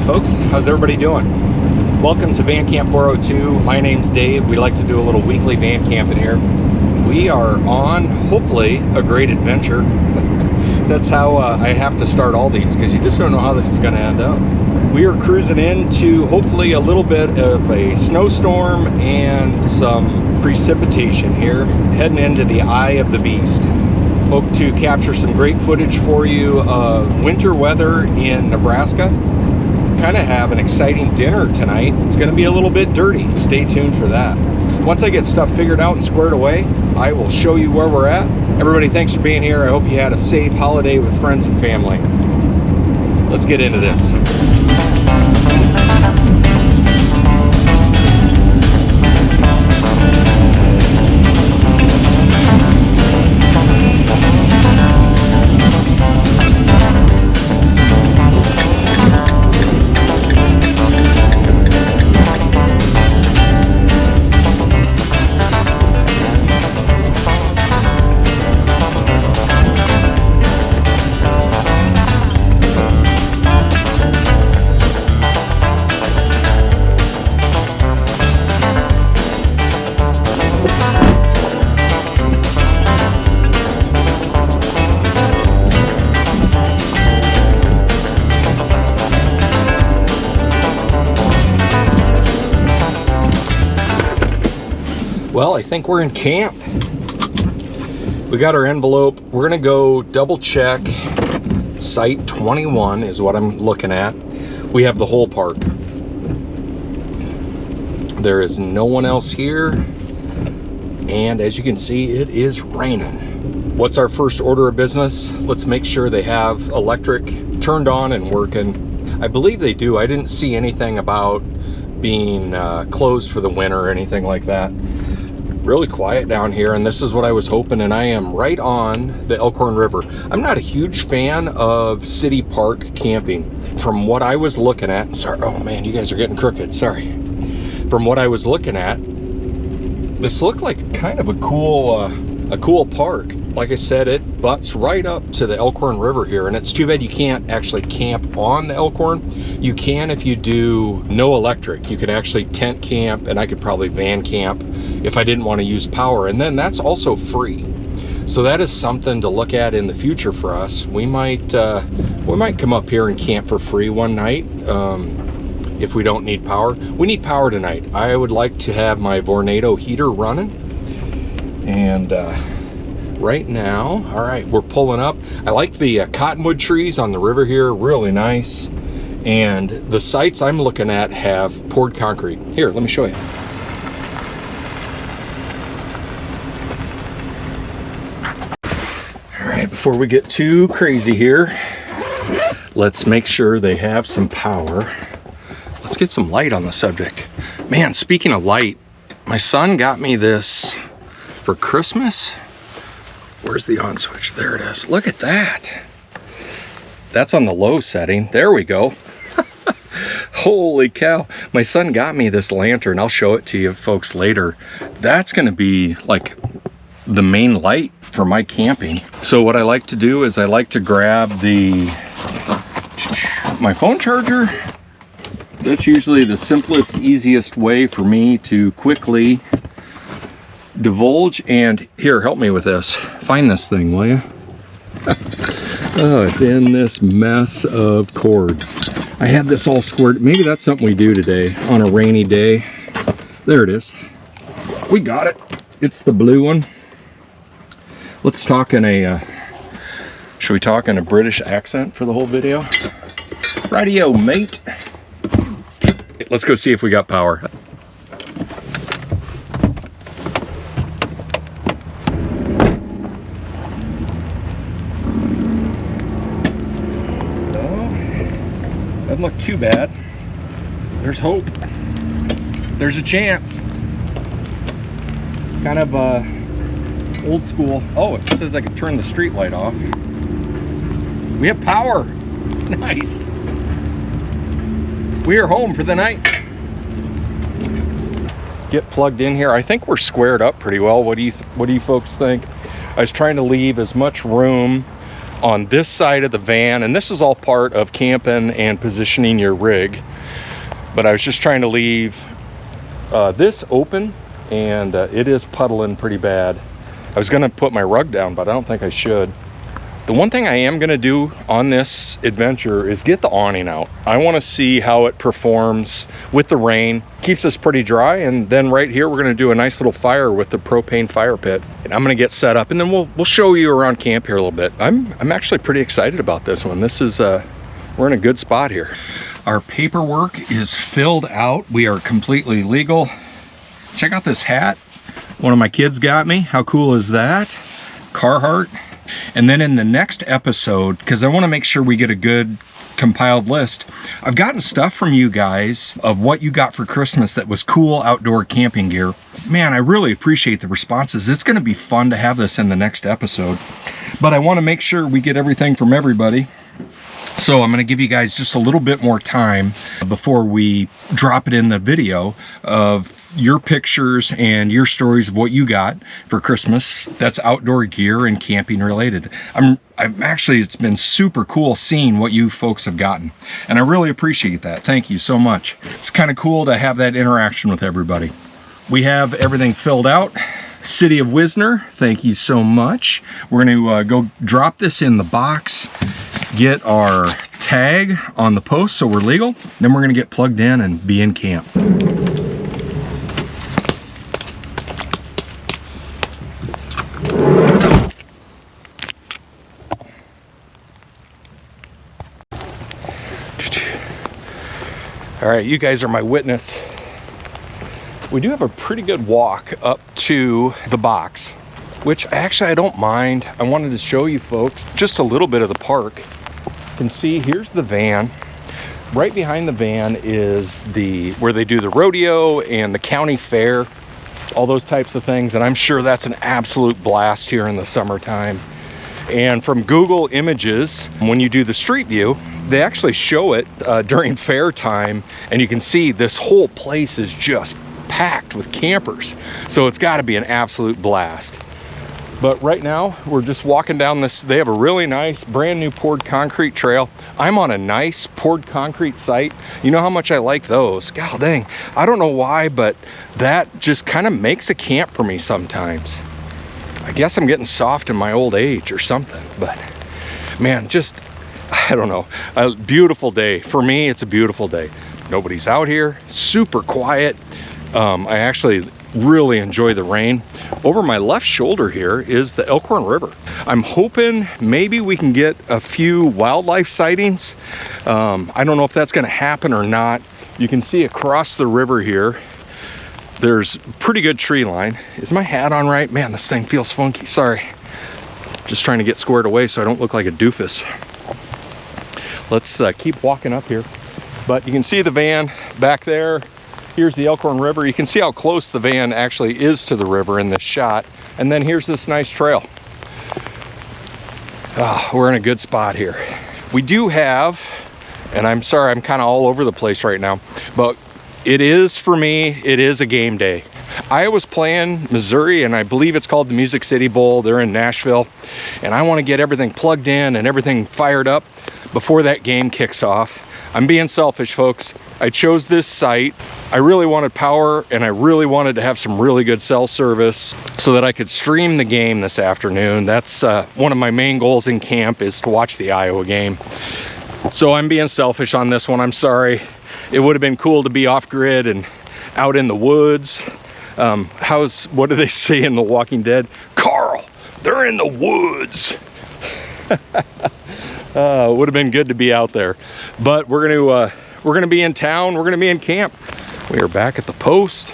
folks, how's everybody doing? Welcome to Van Camp 402. My name's Dave. We like to do a little weekly van camp in here. We are on, hopefully, a great adventure. That's how I have to start all these, because you just don't know how this is going to end up. We are cruising into, hopefully, a little bit of a snowstorm and some precipitation here, heading into the eye of the beast. Hope to capture some great footage for you of winter weather in Nebraska. Kind of have an exciting dinner tonight. It's going to be a little bit dirty. Stay tuned for that. Once I get stuff figured out and squared away, I will show you where we're at. Everybody, thanks for being here. I hope you had a safe holiday with friends and family. Let's get into this. Well, I think we're in camp. We got our envelope. We're gonna go double check. Site 21 is what I'm looking at. We have the whole park. There is no one else here. And as you can see, it is raining. What's our first order of business? Let's make sure they have electric turned on and working. I believe they do. I didn't see anything about being closed for the winter or anything like that. Really quiet down here, and this is what I was hoping, and I am right on the Elkhorn River. I'm not a huge fan of city park camping. From what I was looking at, sorry, oh man, you guys are getting crooked, sorry. From what I was looking at, this looked like kind of a cool park. Like I said, it butts right up to the Elkhorn River here, and it's too bad you can't actually camp on the Elkhorn. You can if you do no electric. You can actually tent camp, and I could probably van camp if I didn't want to use power, and then that's also free. So that is something to look at in the future for us. We might come up here and camp for free one night if we don't need power. We need power tonight. I would like to have my Vornado heater running, and right now, all right, we're pulling up. I like the cottonwood trees on the river here, really nice. And the sites I'm looking at have poured concrete. Here, let me show you. All right, before we get too crazy here, let's make sure they have some power. Let's get some light on the subject. Man, speaking of light, my son got me this for Christmas. Where's the on switch? There it is. Look at that. That's on the low setting. There we go. Holy cow. My son got me this lantern. I'll show it to you folks later. That's going to be like the main light for my camping. So what I like to do is I like to grab my phone charger. That's usually the simplest, easiest way for me to quickly divulge. And here, help me with this. Find this thing, will you? Oh, it's in this mess of cords. I had this all squared. Maybe that's something we do today on a rainy day. There it is. We got it. It's the blue one. Let's talk in a should we talk in a British accent for the whole video? Rightio, mate. Let's go see if we got power. Doesn't look too bad. There's hope. There's a chance. Kind of old school. Oh, it says I could turn the street light off. We have power. Nice. We are home for the night. Get plugged in here. I think we're squared up pretty well. What do you folks think? I was trying to leave as much room on this side of the van, and this is all part of camping and positioning your rig. But I was just trying to leave this open, and it is puddling pretty bad. I was gonna put my rug down, but I don't think I should. The one thing I am gonna do on this adventure is get the awning out. I wanna see how it performs with the rain. Keeps us pretty dry, and then right here we're gonna do a nice little fire with the propane fire pit. And I'm gonna get set up, and then we'll show you around camp here a little bit. I'm actually pretty excited about this one. This is, we're in a good spot here. Our paperwork is filled out. We are completely legal. Check out this hat. One of my kids got me. How cool is that? Carhartt. And then in the next episode, because I want to make sure we get a good compiled list, I've gotten stuff from you guys of what you got for Christmas that was cool outdoor camping gear. Man, I really appreciate the responses. It's going to be fun to have this in the next episode. But I want to make sure we get everything from everybody. So I'm going to give you guys just a little bit more time before we drop it in the video of your pictures and your stories of what you got for Christmas that's outdoor gear and camping related. I'm actually, it's been super cool seeing what you folks have gotten, and I really appreciate that. Thank you so much. It's kind of cool to have that interaction with everybody. We have everything filled out. City of Wisner, thank you so much. We're going to go drop this in the box, get our tag on the post so we're legal, then we're going to get plugged in and be in camp. All right, you guys are my witness. We do have a pretty good walk up to the box, which actually I don't mind. I wanted to show you folks just a little bit of the park. You can see here's the van. Right behind the van is where they do the rodeo and the county fair, all those types of things. And I'm sure that's an absolute blast here in the summertime. And from Google Images, when you do the street view, they actually show it during fair time, and you can see this whole place is just packed with campers. So it's got to be an absolute blast. But right now we're just walking down this. They have a really nice brand new poured concrete trail. I'm on a nice poured concrete site. You know how much I like those. God dang, I don't know why, but that just kind of makes a camp for me sometimes. I guess I'm getting soft in my old age or something, but man, just, I don't know, a beautiful day. For me, it's a beautiful day. Nobody's out here, super quiet. I actually really enjoy the rain. Over my left shoulder here is the Elkhorn River. I'm hoping maybe we can get a few wildlife sightings. I don't know if that's gonna happen or not. You can see across the river here, there's pretty good tree line. Is my hat on right? Man, this thing feels funky, sorry. Just trying to get squared away so I don't look like a doofus. Let's keep walking up here. But you can see the van back there. Here's the Elkhorn River. You can see how close the van actually is to the river in this shot. And then here's this nice trail. Oh, we're in a good spot here. We do have, and I'm sorry, I'm kind of all over the place right now, but it is, for me, it is a game day. Iowa's playing Missouri, and I believe it's called the Music City Bowl. They're in Nashville, and I want to get everything plugged in and everything fired up before that game kicks off. I'm being selfish, folks. I chose this site. I really wanted power, and I really wanted to have some really good cell service so that I could stream the game this afternoon. That's one of my main goals in camp, is to watch the Iowa game. So I'm being selfish on this one, I'm sorry. It would have been cool to be off grid and out in the woods. What do they say in The Walking Dead? Carl, they're in the woods. It would have been good to be out there, but we're gonna be in town. We're gonna be in camp. We are back at the post.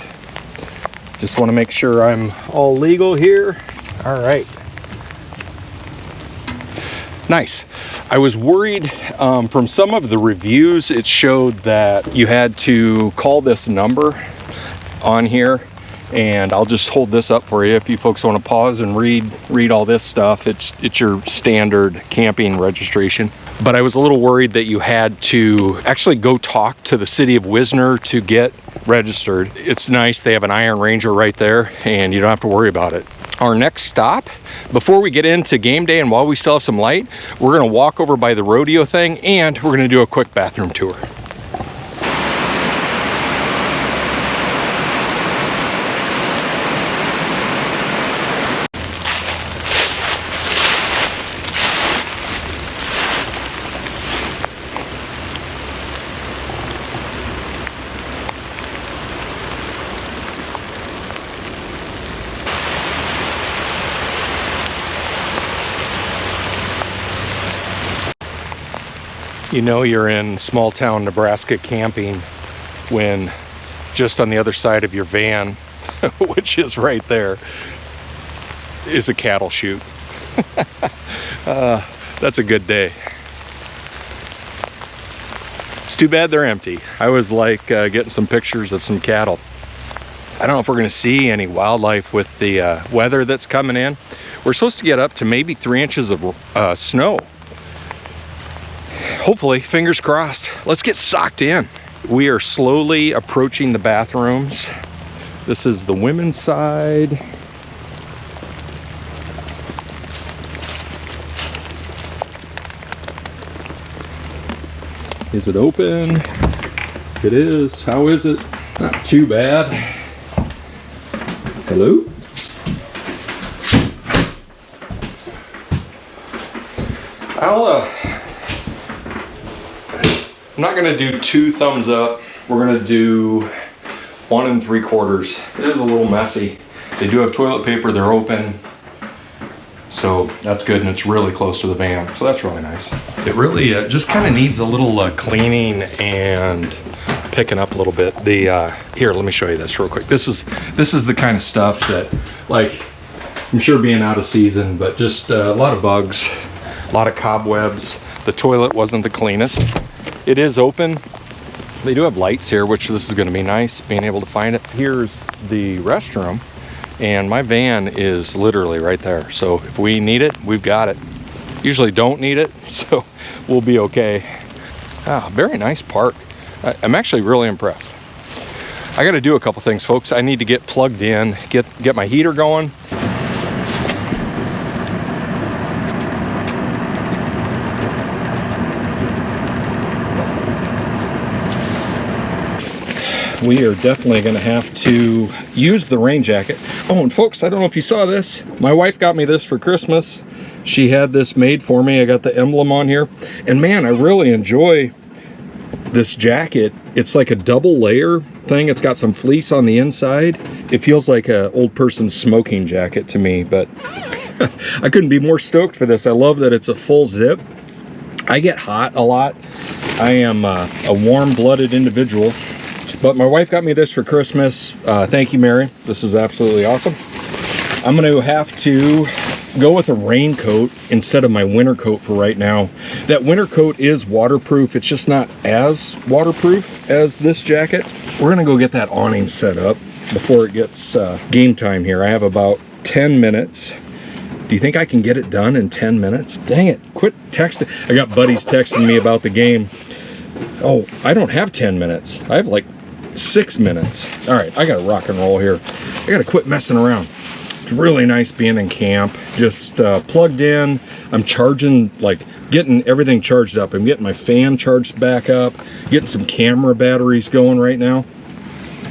Just want to make sure I'm all legal here. All right. Nice. I was worried from some of the reviews, it showed that you had to call this number on here, and I'll just hold this up for you if you folks want to pause and read all this stuff. It's your standard camping registration. But I was a little worried that you had to actually go talk to the city of Wisner to get registered. It's nice, they have an Iron Ranger right there, and you don't have to worry about it. our next stop, before we get into game day and while we still have some light, we're gonna walk over by the rodeo thing and we're gonna do a quick bathroom tour. You know you're in small town Nebraska camping when just on the other side of your van, which is right there, is a cattle chute. That's a good day. It's too bad they're empty. I was like getting some pictures of some cattle. I don't know if we're gonna see any wildlife with the weather that's coming in. We're supposed to get up to maybe 3 inches of snow. Hopefully, fingers crossed. Let's get socked in. We are slowly approaching the bathrooms. This is the women's side. Is it open? It is. How is it? Not too bad. Hello? I'm not gonna do 2 thumbs up. We're gonna do 1 3/4. It is a little messy. They do have toilet paper, they're open. So that's good, and it's really close to the van. So that's really nice. It really just kind of needs a little cleaning and picking up a little bit. Here, let me show you this real quick. This is the kind of stuff that, like, I'm sure being out of season, but just a lot of bugs, a lot of cobwebs. The toilet wasn't the cleanest. It is open. They do have lights here, which this is going to be nice, being able to find it. Here's the restroom, and my van is literally right there. So if we need it, we've got it. Usually don't need it, so we'll be okay. Ah, very nice park. I'm actually really impressed. I got to do a couple things, folks. I need to get plugged in, get my heater going. We are definitely going to have to use the rain jacket. Oh, and folks, I don't know if you saw this. My wife got me this for Christmas. She had this made for me. I got the emblem on here. And man, I really enjoy this jacket. It's like a double layer thing. It's got some fleece on the inside. It feels like an old person's smoking jacket to me, but I couldn't be more stoked for this. I love that it's a full zip. I get hot a lot. I am a warm-blooded individual. But my wife got me this for Christmas. Thank you, Mary. This is absolutely awesome. I'm going to have to go with a raincoat instead of my winter coat for right now. That winter coat is waterproof. It's just not as waterproof as this jacket. We're going to go get that awning set up before it gets game time here. I have about 10 minutes. Do you think I can get it done in 10 minutes? Dang it, quit texting. I got buddies texting me about the game. Oh, I don't have 10 minutes. I have like 6 minutes. All right, I gotta rock and roll here. I gotta quit messing around. It's really nice being in camp, just plugged in. I'm charging, like getting everything charged up. I'm getting my fan charged back up, getting some camera batteries going right now.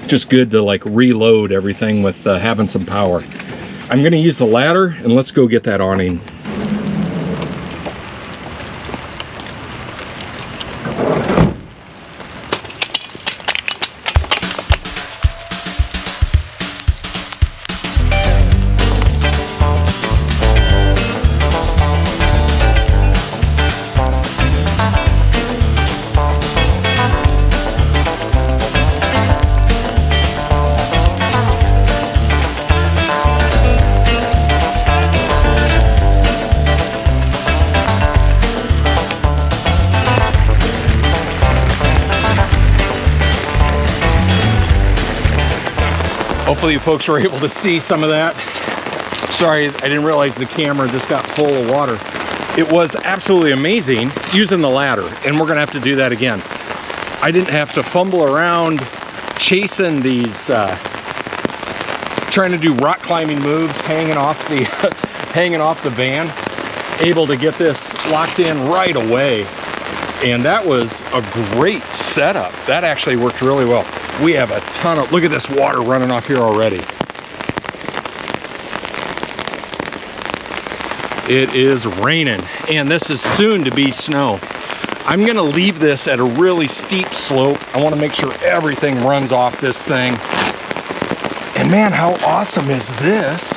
Just good to like reload everything with having some power. I'm gonna use the ladder and let's go get that awning. Hopefully you folks were able to see some of that. Sorry, I didn't realize the camera just got full of water. It was absolutely amazing using the ladder, and we're gonna have to do that again. I didn't have to fumble around chasing these trying to do rock climbing moves, hanging off the hanging off the van, able to get this locked in right away. And that was a great setup. That actually worked really well. We have a ton of, look at this water running off here already. It is raining, and this is soon to be snow. I'm gonna leave this at a really steep slope. I wanna make sure everything runs off this thing. And man, how awesome is this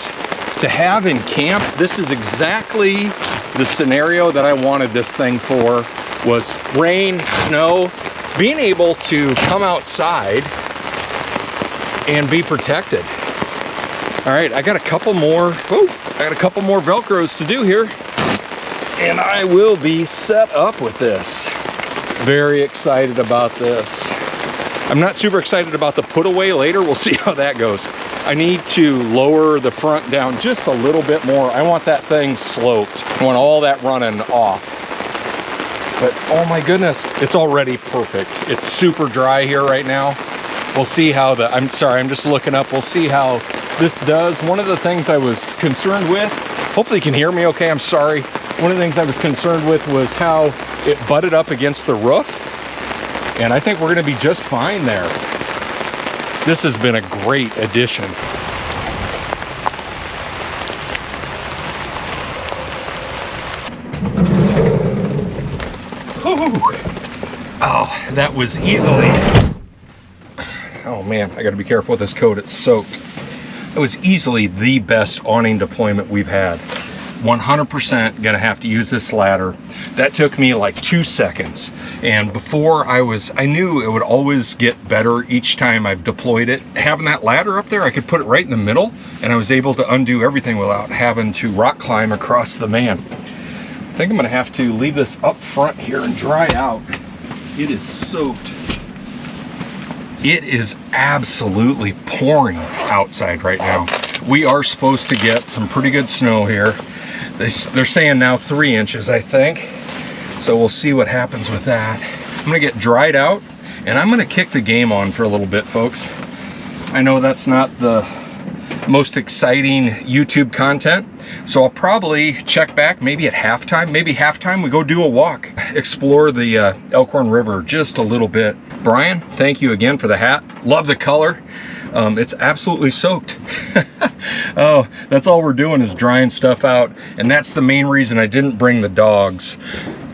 to have in camp? This is exactly the scenario that I wanted this thing for, was rain, snow, being able to come outside and be protected. All right, I got a couple more, Velcros to do here, and I will be set up with this. Very excited about this. I'm not super excited about the put away later. We'll see how that goes. I need to lower the front down just a little bit more. I want that thing sloped. I want all that running off. But oh my goodness, it's already perfect. It's super dry here right now. We'll see how the, I'm sorry, I'm just looking up. We'll see how this does. One of the things I was concerned with, hopefully you can hear me okay, I'm sorry. One of the things I was concerned with was how it butted up against the roof. And I think we're gonna be just fine there. This has been a great addition. Oh, that was easily, oh man, I gotta be careful with this coat, it's soaked. It was easily the best awning deployment we've had. 100% gonna have to use this ladder. That took me like 2 seconds. And before I knew it would always get better each time I've deployed it. Having that ladder up there, I could put it right in the middle, and I was able to undo everything without having to rock climb across the van. I think I'm gonna have to leave this up front here and dry out. It is soaked. It is absolutely pouring outside right now. We are supposed to get some pretty good snow here. They're saying now 3 inches, I think. So we'll see what happens with that. I'm gonna get dried out, and I'm gonna kick the game on for a little bit, folks. I know that's not the most exciting YouTube content, so I'll probably check back maybe at halftime. Maybe halftime we go do a walk, explore the Elkhorn River just a little bit. Brian, thank you again for the hat. Love the color. It's absolutely soaked. Oh, that's all we're doing is drying stuff out, and that's the main reason I didn't bring the dogs.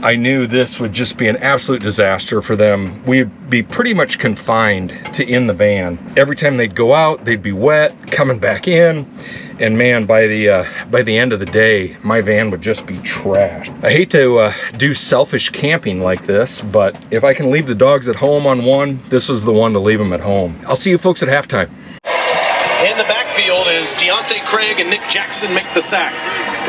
I knew this would just be an absolute disaster for them. We'd be pretty much confined to in the van. Every time they'd go out, they'd be wet, coming back in, and man, by the end of the day, my van would just be trashed. I hate to do selfish camping like this, but if I can leave the dogs at home on one, this is the one to leave them at home. I'll see you folks at halftime. In the backfield is Deontay Craig and Nick Jackson make the sack.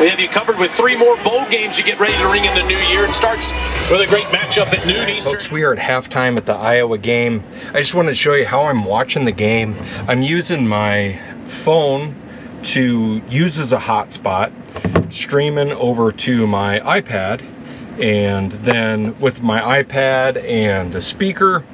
We have you covered with 3 more bowl games to get ready to ring in the new year. It starts with a great matchup at noon Eastern. Folks, we are at halftime at the Iowa game. I just wanted to show you how I'm watching the game. I'm using my phone to use as a hotspot, streaming over to my iPad, and then with my iPad and a speaker,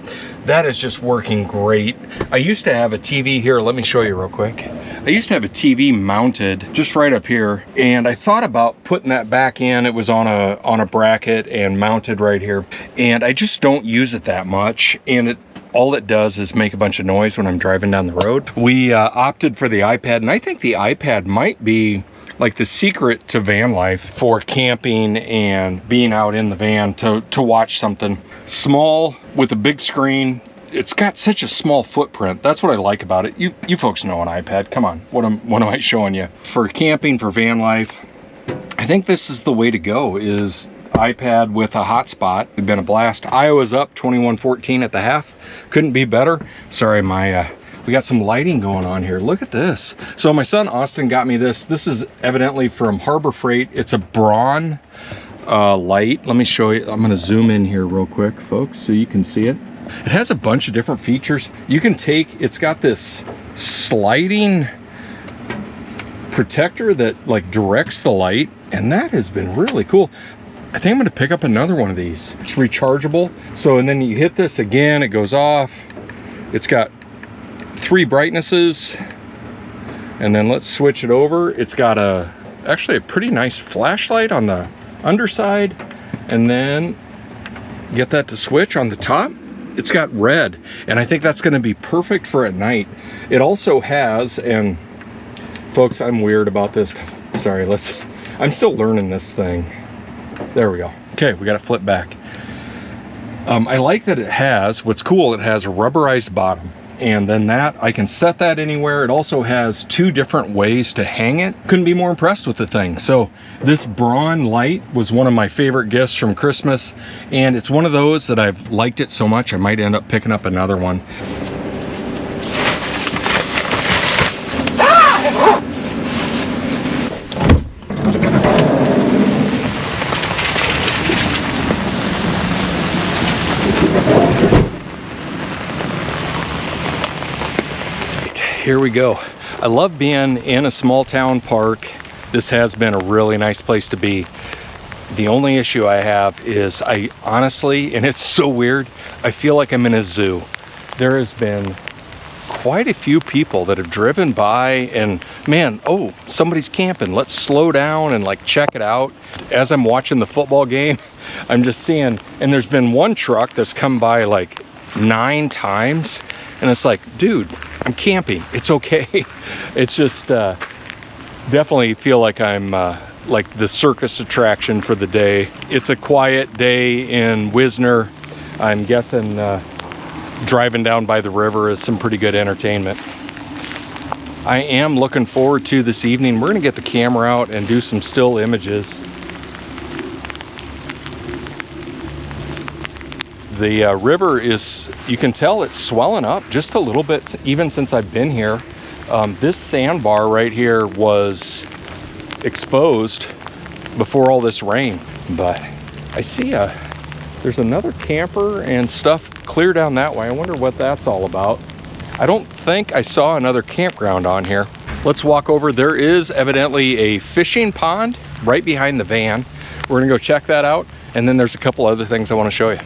that is just working great. I used to have a TV here, let me show you real quick. I used to have a TV mounted just right up here, and I thought about putting that back in. It was on a bracket and mounted right here, and I just don't use it that much, and all it does is make a bunch of noise when I'm driving down the road. We opted for the iPad, and I think the iPad might be like the secret to van life for camping and being out in the van to watch something small with a big screen. It's got such a small footprint. That's what I like about it. You folks know an iPad. Come on, what am I showing you? For camping, for van life, I think this is the way to go, is iPad with a hotspot. It's been a blast. Iowa's up 21-14 at the half. Couldn't be better. Sorry, we got some lighting going on here. Look at this. So my son Austin got me this. This is evidently from Harbor Freight. It's a Braun light. Let me show you. I'm gonna zoom in here real quick, folks, so you can see it. It has a bunch of different features. You can it's got this sliding protector that like directs the light, and that has been really cool. I think I'm gonna pick up another one of these. It's rechargeable. So, and then you hit this again, it goes off. It's got 3 brightnesses. And then let's switch it over. It's got actually a pretty nice flashlight on the underside, and then get that to switch on the top. It's got red, and I think that's going to be perfect for at night. It also has, and folks, I'm weird about this. Sorry, I'm still learning this thing. There we go. Okay, we got to flip back. I like that it has, what's cool, it has a rubberized bottom. And then that, I can set that anywhere. It also has 2 different ways to hang it. Couldn't be more impressed with the thing. So this Braun light was one of my favorite gifts from Christmas. And it's one of those that I've liked it so much, I might end up picking up another one. Here we go. I love being in a small town park. This has been a really nice place to be. The only issue I have is I honestly, and it's so weird, I feel like I'm in a zoo. There has been quite a few people that have driven by and, man, oh, somebody's camping. Let's slow down and like check it out. As I'm watching the football game, I'm just seeing, and there's been one truck that's come by like 9 times, and it's like, dude, I'm camping. It's okay. It's just definitely feel like I'm like the circus attraction for the day. It's a quiet day in Wisner. I'm guessing driving down by the river is some pretty good entertainment. I am looking forward to this evening. We're gonna get the camera out and do some still images. The river is, you can tell it's swelling up just a little bit even since I've been here. This sandbar right here was exposed before all this rain, but I see there's another camper and stuff clear down that way. I wonder what that's all about. I don't think I saw another campground on here. Let's walk over. There is evidently a fishing pond right behind the van. We're gonna go check that out, and then there's a couple other things I want to show you.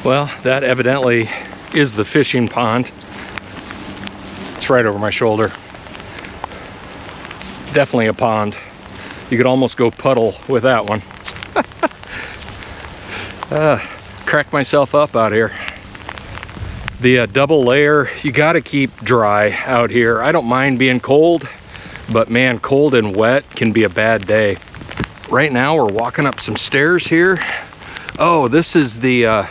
Well, that evidently is the fishing pond. It's right over my shoulder. It's definitely a pond. You could almost go puddle with that one. Cracked myself up out here. The double layer, you gotta keep dry out here. I don't mind being cold, but man, cold and wet can be a bad day. Right now we're walking up some stairs here. Oh, this is the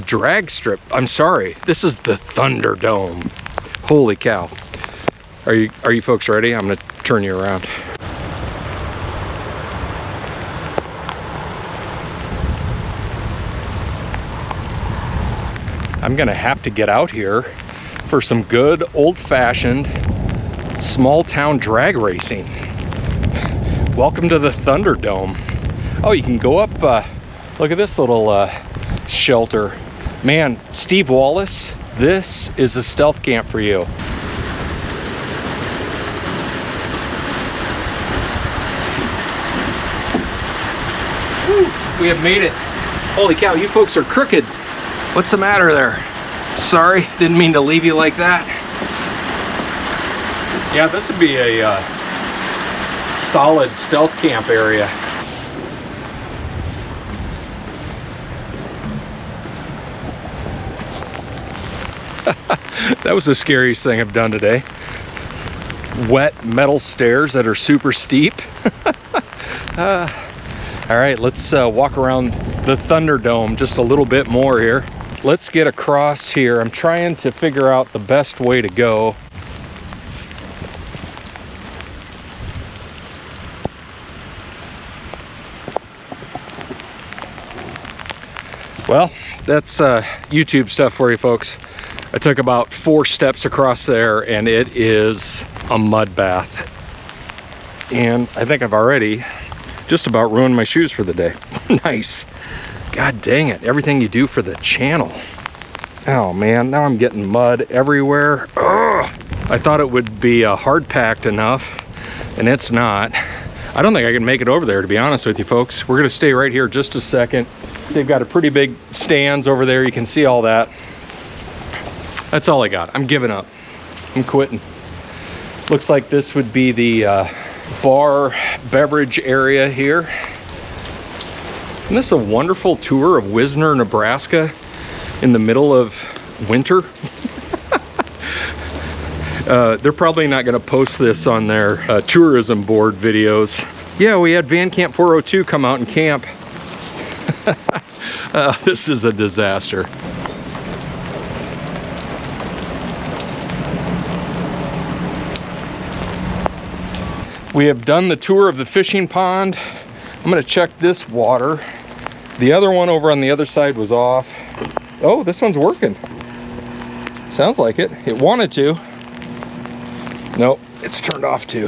drag strip. I'm sorry, this is the Thunderdome. Holy cow. Are you folks ready? I'm gonna turn you around. I'm gonna have to get out here for some good old-fashioned small town drag racing. Welcome to the Thunderdome. Oh, you can go up, look at this little shelter. Man, Steve Wallace, this is a stealth camp for you. Woo, we have made it. Holy cow, you folks are crooked. What's the matter there? Sorry, didn't mean to leave you like that. Yeah, this would be a solid stealth camp area. That was the scariest thing I've done today. Wet metal stairs that are super steep. All right, let's walk around the Thunderdome just a little bit more here. Let's get across here. I'm trying to figure out the best way to go. Well, that's YouTube stuff for you folks. I took about 4 steps across there and it is a mud bath. And I think I've already just about ruined my shoes for the day. Nice. God dang it, everything you do for the channel. Oh man, now I'm getting mud everywhere. Ugh. I thought it would be hard packed enough, and it's not. I don't think I can make it over there, to be honest with you folks. We're gonna stay right here just a second. They've got a pretty big stands over there. You can see all that. That's all I got. I'm giving up. I'm quitting. Looks like this would be the bar beverage area here. Isn't this a wonderful tour of Wisner, Nebraska in the middle of winter? They're probably not going to post this on their tourism board videos. Yeah, we had Van Camp 402 come out and camp. This is a disaster. We have done the tour of the fishing pond. I'm going to check this water. The other one over on the other side was off. Oh, this one's working. Sounds like it. It wanted to. Nope, it's turned off too.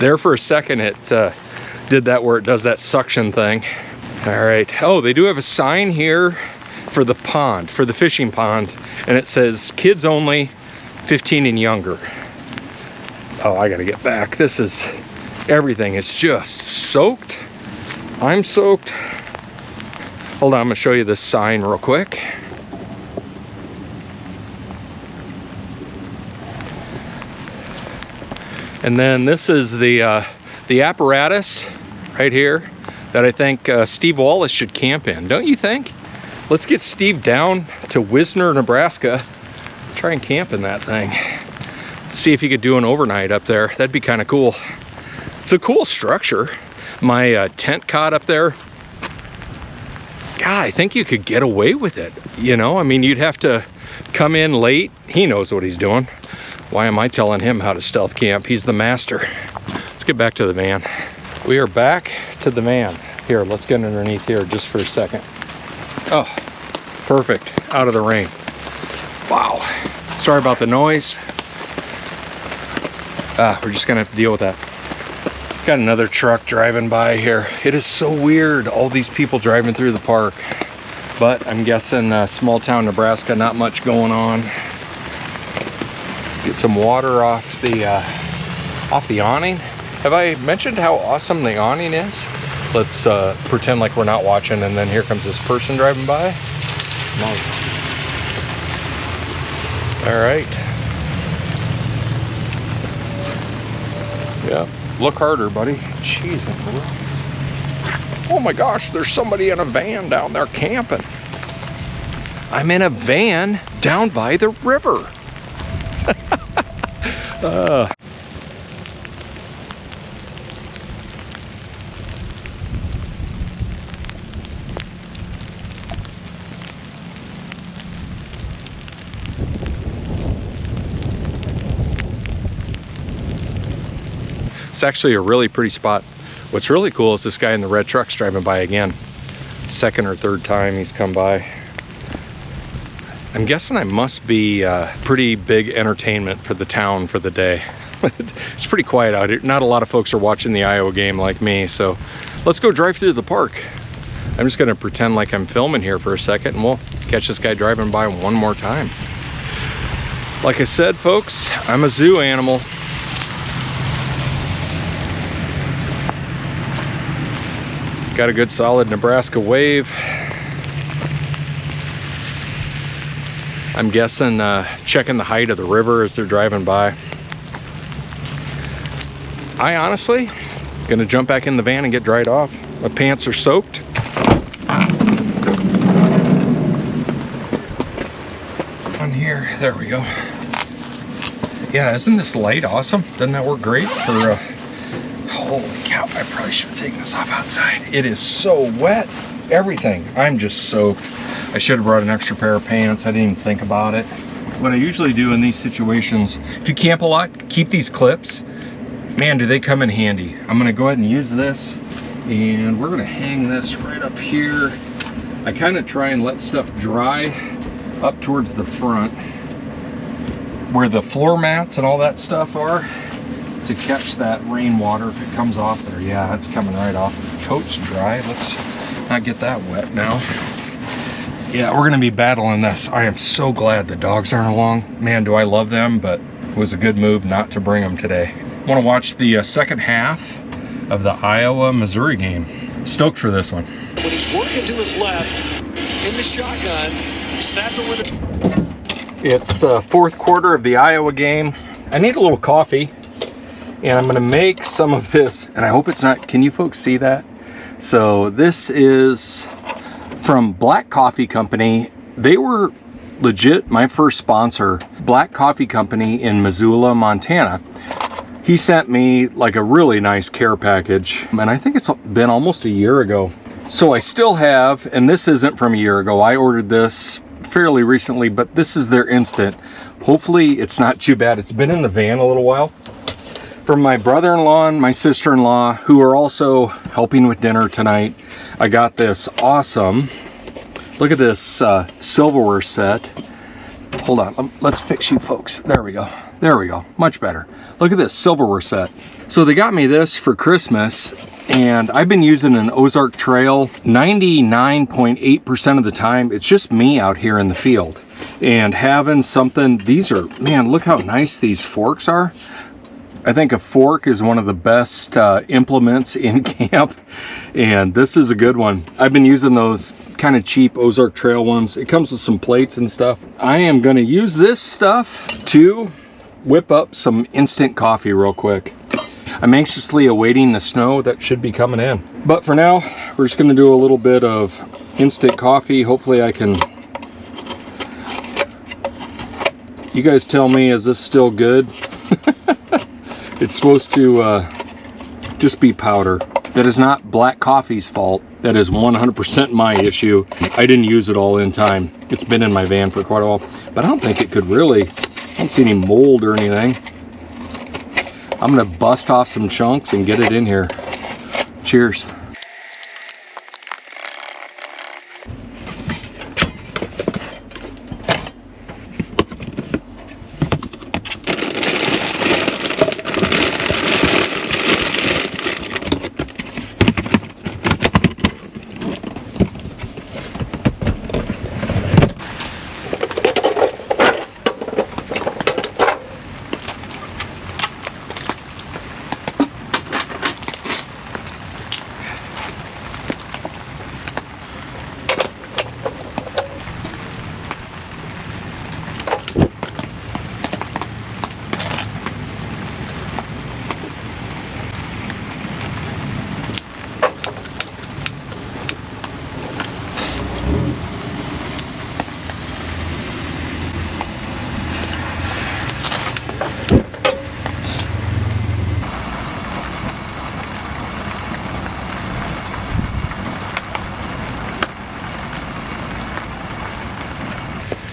There for a second it did that where it does that suction thing. All right. Oh, they do have a sign here for the pond, for the fishing pond, and it says kids only, 15 and younger. Oh, I gotta get back. This is, everything is just soaked. I'm soaked. Hold on, I'm gonna show you this sign real quick. And then this is the apparatus right here that I think Steve Wallace should camp in, don't you think? Let's get Steve down to Wisner, Nebraska. Try and camp in that thing. See if he could do an overnight up there. That'd be kind of cool. It's a cool structure. My tent cot up there. God, I think you could get away with it. You know, I mean, you'd have to come in late. He knows what he's doing. Why am I telling him how to stealth camp? He's the master. Let's get back to the van. We are back to the van. Here, let's get underneath here just for a second. Oh, perfect. Out of the rain. Wow. Sorry about the noise. We're just gonna have to deal with that. Got another truck driving by here. It is so weird, all these people driving through the park. But I'm guessing small town Nebraska, not much going on. Get some water off the awning. Have I mentioned how awesome the awning is? Let's pretend like we're not watching, and then here comes this person driving by. Nice. All right. Yeah, look harder, buddy. Jeez. Oh my gosh, there's somebody in a van down there camping. I'm in a van down by the river. It's actually a really pretty spot. What's really cool is this guy in the red truck's driving by again. Second or third time he's come by. I'm guessing I must be pretty big entertainment for the town for the day. It's pretty quiet out here. Not a lot of folks are watching the Iowa game like me, so let's go drive through the park. I'm just gonna pretend like I'm filming here for a second, and we'll catch this guy driving by one more time. Like I said, folks, I'm a zoo animal. Got a good solid Nebraska wave. I'm guessing checking the height of the river as they're driving by. I honestly gonna jump back in the van and get dried off. My pants are soaked. On here, there we go. Yeah, isn't this light awesome? Doesn't that work great for holy cow, I probably should have taken this off outside. It is so wet, everything. I'm just soaked. I should have brought an extra pair of pants. I didn't even think about it. What I usually do in these situations, if you camp a lot, keep these clips. Man, do they come in handy. I'm gonna go ahead and use this, and we're gonna hang this right up here. I kind of try and let stuff dry up towards the front, where the floor mats and all that stuff are, to catch that rainwater if it comes off there. Yeah, it's coming right off. The coat's dry. Let's not get that wet now. Yeah, we're gonna be battling this. I am so glad the dogs aren't along. Man, do I love them, but it was a good move not to bring them today. I wanna watch the second half of the Iowa-Missouri game. Stoked for this one. When he's working to his left, in the shotgun, snapping with it. It's fourth quarter of the Iowa game. I need a little coffee, and I'm gonna make some of this, and I hope it's not, can you folks see that? So this is from Black Coffee Company. They were legit my first sponsor. Black Coffee Company in Missoula, Montana. He sent me like a really nice care package, and I think it's been almost a year ago. So I still have, and this isn't from a year ago. I ordered this fairly recently, but this is their instant. Hopefully it's not too bad. It's been in the van a little while. From my brother-in-law and my sister-in-law, who are also helping with dinner tonight, I got this awesome, look at this silverware set. Hold on, let's fix you folks. There we go. There we go. Much better. Look at this silverware set. So they got me this for Christmas, and I've been using an Ozark Trail 99.8% of the time. It's just me out here in the field. And having something, these are, man, look how nice these forks are. I think a fork is one of the best implements in camp, and this is a good one. I've been using those kind of cheap Ozark Trail ones. It comes with some plates and stuff. I am going to use this stuff to whip up some instant coffee real quick. I'm anxiously awaiting the snow that should be coming in. But for now, we're just going to do a little bit of instant coffee. Hopefully I can... You guys tell me, is this still good? It's supposed to just be powder. That is not Black Coffee's fault. That is 100% my issue. I didn't use it all in time. It's been in my van for quite a while. But I don't think it could really, I don't see any mold or anything. I'm gonna bust off some chunks and get it in here. Cheers.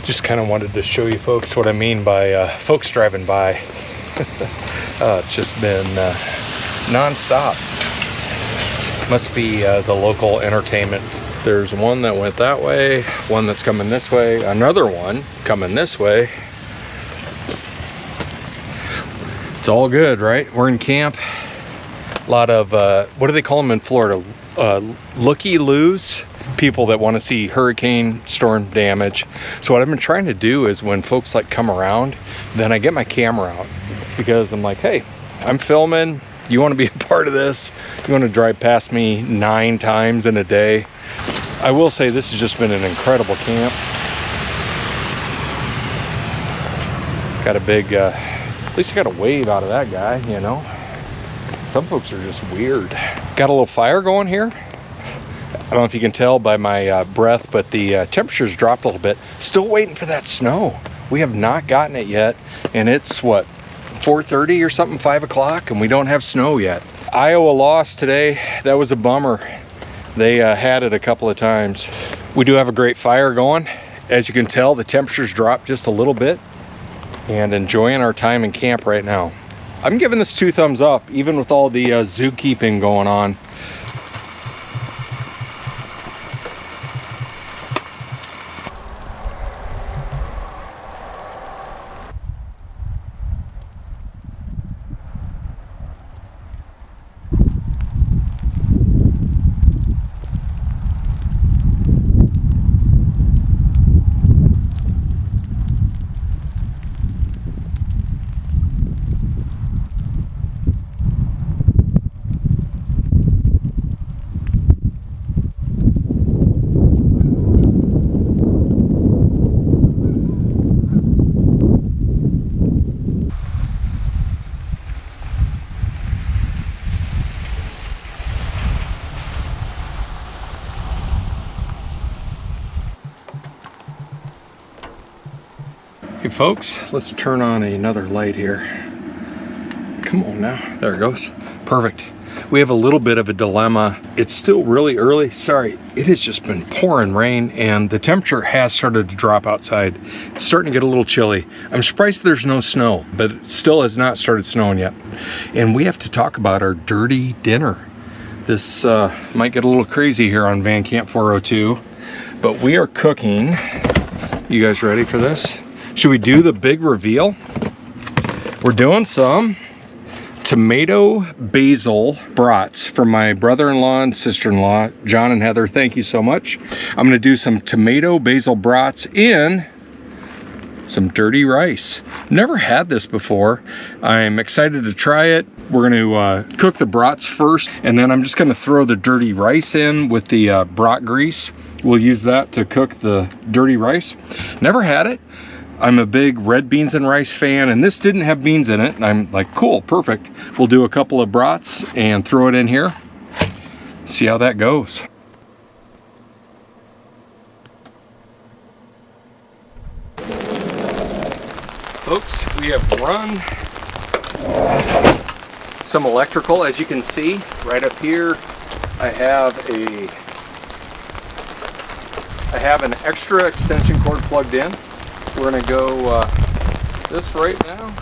Just kind of wanted to show you folks what I mean by folks driving by. It's just been non-stop. Must be the local entertainment. There's one that went that way, one that's coming this way, another one coming this way. It's all good, right? We're in camp. A lot of, what do they call them in Florida? Looky-loos. People that want to see hurricane storm damage. So what I've been trying to do is when folks like come around, then I get my camera out, because I'm like, hey, I'm filming, you want to be a part of this, you want to drive past me 9 times in a day. I will say this has just been an incredible camp. Got a big at least I got a wave out of that guy, you know. Some folks are just weird. Got a little fire going here. I don't know if you can tell by my breath, but the temperature's dropped a little bit. Still waiting for that snow. We have not gotten it yet, and it's what, 4:30 or something, 5 o'clock, and we don't have snow yet. Iowa lost today. That was a bummer. They had it a couple of times. We do have a great fire going. As you can tell, the temperature's dropped just a little bit, and enjoying our time in camp right now. I'm giving this 2 thumbs up, even with all the zookeeping going on. Okay, folks, let's turn on another light here. Come on now, there it goes. Perfect. We have a little bit of a dilemma. It's still really early. Sorry, it has just been pouring rain and the temperature has started to drop outside. It's starting to get a little chilly. I'm surprised there's no snow, but it still has not started snowing yet. And we have to talk about our dirty dinner. This might get a little crazy here on Van Camp 402, but we are cooking. You guys ready for this? Should we do the big reveal? We're doing some tomato basil brats for my brother-in-law and sister-in-law, John and Heather. Thank you so much. I'm gonna do some tomato basil brats in some dirty rice. Never had this before. I'm excited to try it. We're gonna cook the brats first, and then I'm just gonna throw the dirty rice in with the brat grease. We'll use that to cook the dirty rice. Never had it. I'm a big red beans and rice fan, and this didn't have beans in it. And I'm like, cool, perfect. We'll do a couple of brats and throw it in here. See how that goes. Folks, we have run some electrical. As you can see, right up here, I have an extra extension cord plugged in. We're gonna go this right now.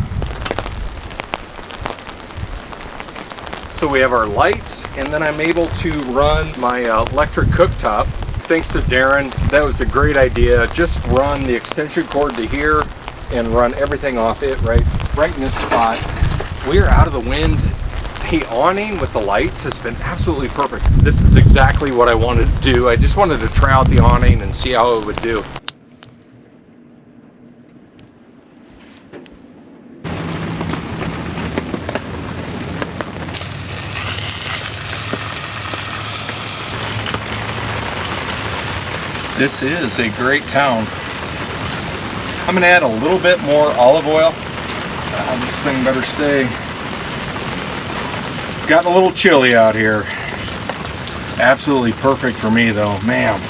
So we have our lights, and then I'm able to run my electric cooktop. Thanks to Darren, that was a great idea. Just run the extension cord to here and run everything off it right in this spot. We're out of the wind. The awning with the lights has been absolutely perfect. This is exactly what I wanted to do. I just wanted to try out the awning and see how it would do. This is a great town. I'm gonna add a little bit more olive oil. This thing better stay. It's gotten a little chilly out here. Absolutely perfect for me though, man.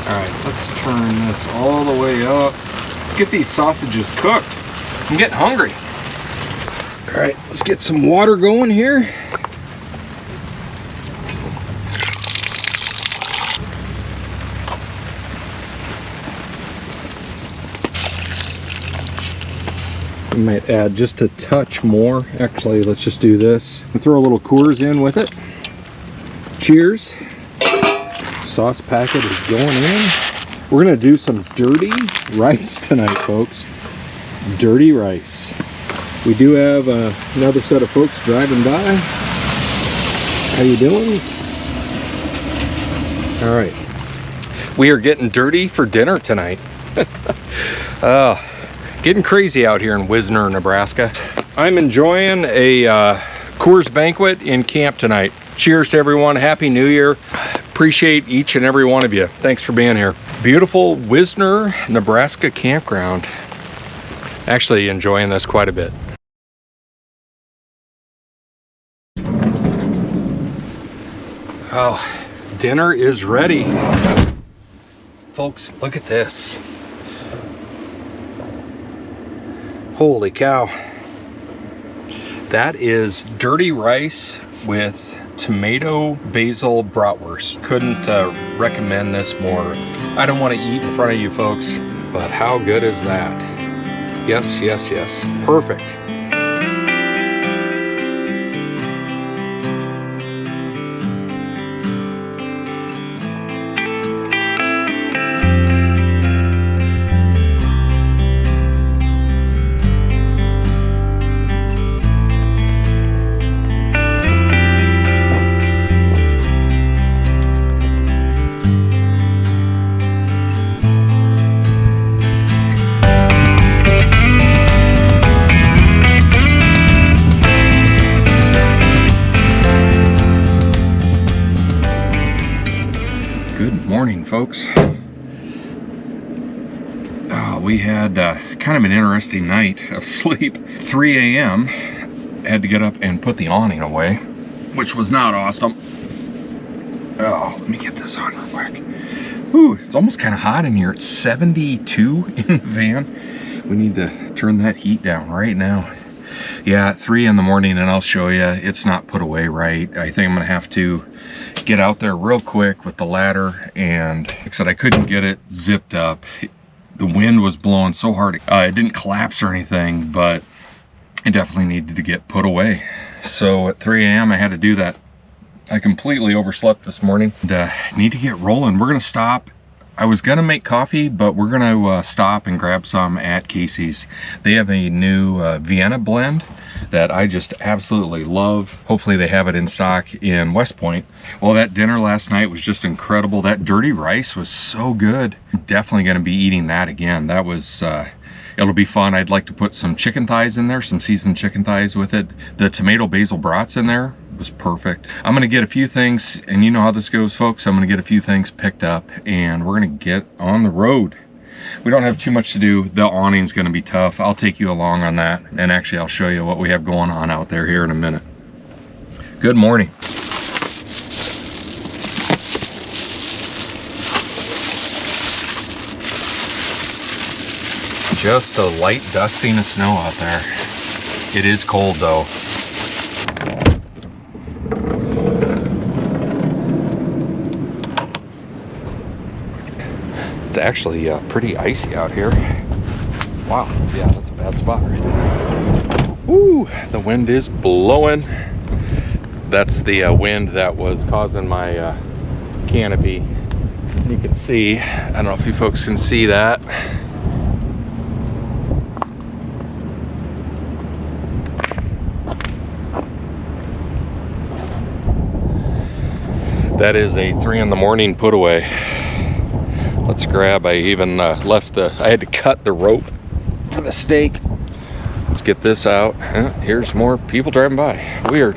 All right, let's turn this all the way up. Let's get these sausages cooked. I'm getting hungry. All right, let's get some water going here. I might add just a touch more. Actually, let's just do this. And throw a little Coors in with it. Cheers. Sauce packet is going in. We're gonna do some dirty rice tonight, folks. Dirty rice. We do have another set of folks driving by. How you doing? All right. We are getting dirty for dinner tonight. Getting crazy out here in Wisner, Nebraska. I'm enjoying a Coors banquet in camp tonight. Cheers to everyone. Happy New Year. Appreciate each and every one of you. Thanks for being here. Beautiful Wisner, Nebraska campground. Actually enjoying this quite a bit. Oh, dinner is ready. Folks, look at this. Holy cow. That is dirty rice with tomato basil bratwurst. Couldn't recommend this more. I don't want to eat in front of you folks, but how good is that? Yes, yes, yes. Perfect. Folks, we had kind of an interesting night of sleep. 3 a.m. had to get up and put the awning away, which was not awesome. Oh, let me get this on real quick. Ooh, it's almost kind of hot in here. It's 72 in the van. we need to turn that heat down right now. Yeah, at 3 in the morning, and I'll show you, it's not put away right. I think I'm gonna have to get out there real quick with the ladder, and like I said, I couldn't get it zipped up. The wind was blowing so hard. It didn't collapse or anything, but it definitely needed to get put away. So at 3 a.m. I had to do that. I completely overslept this morning. And, need to get rolling. We're gonna stop. I was gonna make coffee, but we're gonna stop and grab some at Casey's. They have a new Vienna blend that I just absolutely love. Hopefully they have it in stock in West Point. Well, that dinner last night was just incredible. That dirty rice was so good. Definitely gonna be eating that again. That was, it'll be fun. I'd like to put some chicken thighs in there, some seasoned chicken thighs with it. The tomato basil brats in there was perfect. I'm gonna get a few things, and you know how this goes, folks. I'm gonna get a few things picked up, and we're gonna get on the road. We don't have too much to do. The awning's gonna be tough. I'll take you along on that, and actually I'll show you what we have going on out there here in a minute. Good morning. Just a light dusting of snow out there. It is cold though. It's actually pretty icy out here. Wow, yeah, that's a bad spot right there. Ooh, the wind is blowing. That's the wind that was causing my canopy. You can see, I don't know if you folks can see that. That is a 3 in the morning put away. Let's grab, I even left I had to cut the rope for the stake. Let's get this out. Here's more people driving by. Weird.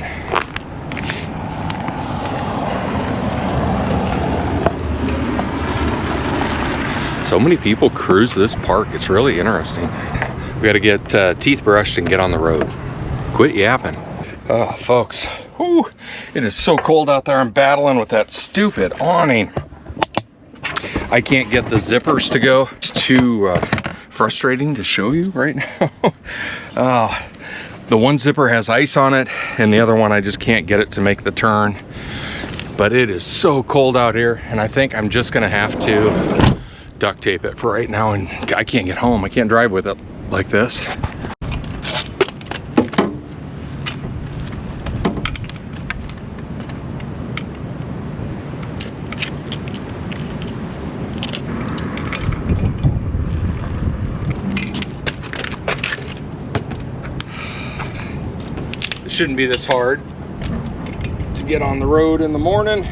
So many people cruise this park. It's really interesting. We got to get teeth brushed and get on the road. Quit yapping. Oh, folks. Whew, it is so cold out there. I'm battling with that stupid awning. I can't get the zippers to go. It's too frustrating to show you right now. The one zipper has ice on it, and the other one I just can't get it to make the turn. But it is so cold out here, and I think I'm just gonna have to duct tape it for right now, and I can't get home. I can't drive with it like this. Shouldn't be this hard to get on the road in the morning.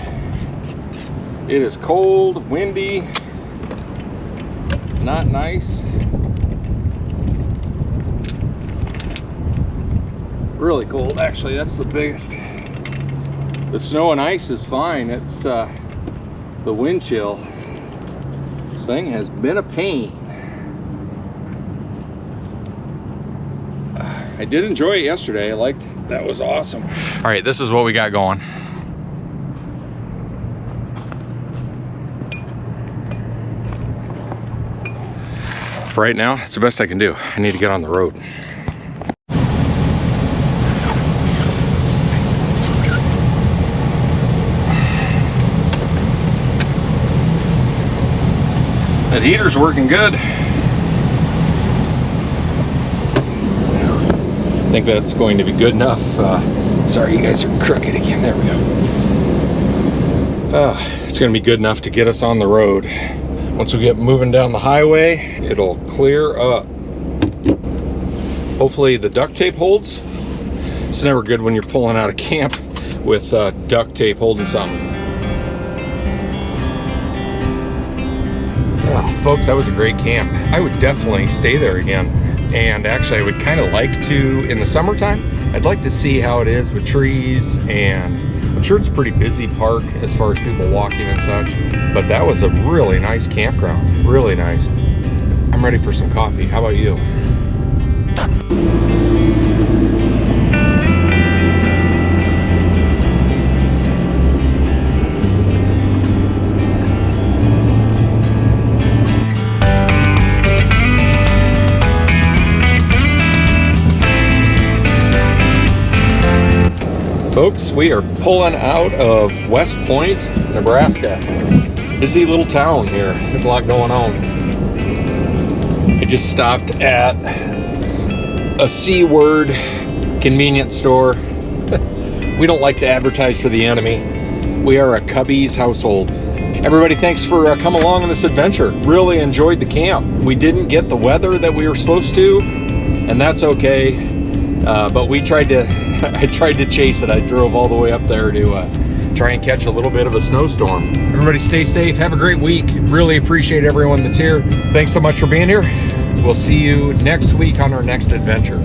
It is cold, windy, not nice. Really cold, actually. That's the biggest. The snow and ice is fine. It's the wind chill. This thing has been a pain. I did enjoy it yesterday. I liked it. That was awesome. All right, this is what we got going. For right now, it's the best I can do. I need to get on the road. That heater's working good. I think that's going to be good enough. Sorry, you guys are crooked again. There we go. It's going to be good enough to get us on the road. Once we get moving down the highway, it'll clear up. Hopefully the duct tape holds. It's never good when you're pulling out of camp with duct tape holding something. Folks, that was a great camp. I would definitely stay there again. And actually I would kind of like to, in the summertime, I'd like to see how it is with trees, and I'm sure it's a pretty busy park as far as people walking and such, but that was a really nice campground, really nice. I'm ready for some coffee. How about you? Folks, we are pulling out of West Point, Nebraska. Busy little town here. There's a lot going on. I just stopped at a C-word convenience store. We don't like to advertise for the enemy. We are a Cubbies household. Everybody, thanks for coming along on this adventure. Really enjoyed the camp. We didn't get the weather that we were supposed to, and that's okay. But we tried to, I tried to chase it. I drove all the way up there to try and catch a little bit of a snowstorm. Everybody stay safe. Have a great week. Really appreciate everyone that's here. Thanks so much for being here. We'll see you next week on our next adventure.